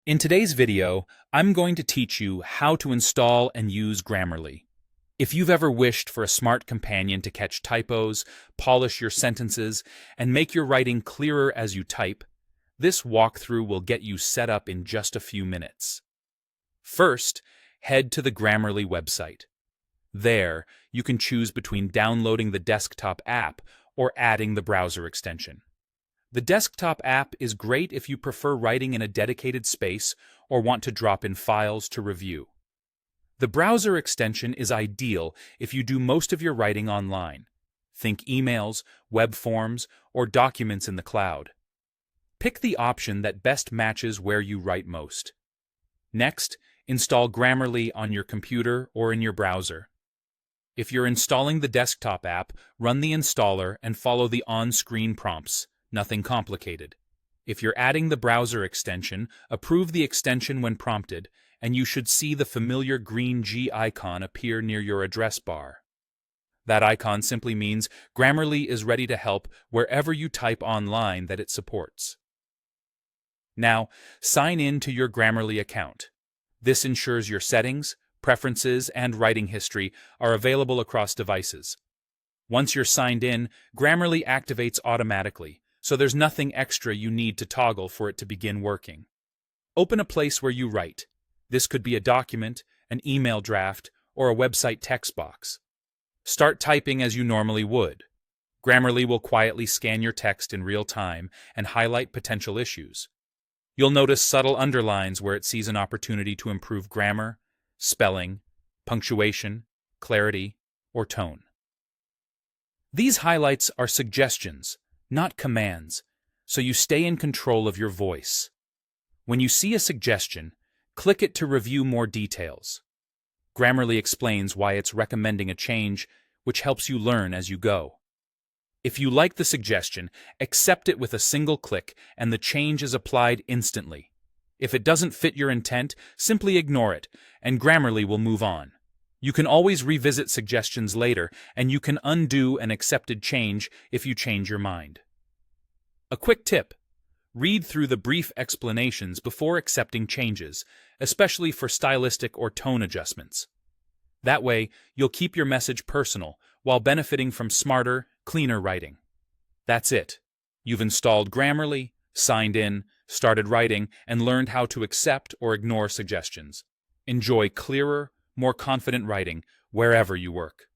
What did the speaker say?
In today's video, I'm going to teach you how to install and use Grammarly. If you've ever wished for a smart companion to catch typos, polish your sentences, and make your writing clearer as you type, this walkthrough will get you set up in just a few minutes. First, head to the Grammarly website. There, you can choose between downloading the desktop app or adding the browser extension. The desktop app is great if you prefer writing in a dedicated space or want to drop in files to review. The browser extension is ideal if you do most of your writing online. Think emails, web forms, or documents in the cloud. Pick the option that best matches where you write most. Next, install Grammarly on your computer or in your browser. If you're installing the desktop app, run the installer and follow the on-screen prompts. Nothing complicated. If you're adding the browser extension, approve the extension when prompted, and you should see the familiar green G icon appear near your address bar. That icon simply means Grammarly is ready to help wherever you type online that it supports. Now, sign in to your Grammarly account. This ensures your settings, preferences, and writing history are available across devices. Once you're signed in, Grammarly activates automatically, so there's nothing extra you need to toggle for it to begin working. Open a place where you write. This could be a document, an email draft, or a website text box. Start typing as you normally would. Grammarly will quietly scan your text in real time and highlight potential issues. You'll notice subtle underlines where it sees an opportunity to improve grammar, spelling, punctuation, clarity, or tone. These highlights are suggestions, not commands, so you stay in control of your voice. When you see a suggestion, click it to review more details. Grammarly explains why it's recommending a change, which helps you learn as you go. If you like the suggestion, accept it with a single click and the change is applied instantly. If it doesn't fit your intent, simply ignore it, and Grammarly will move on. You can always revisit suggestions later, and you can undo an accepted change if you change your mind. A quick tip: read through the brief explanations before accepting changes, especially for stylistic or tone adjustments. That way, you'll keep your message personal while benefiting from smarter, cleaner writing. That's it. You've installed Grammarly, signed in, started writing, and learned how to accept or ignore suggestions. Enjoy clearer, more confident writing wherever you work.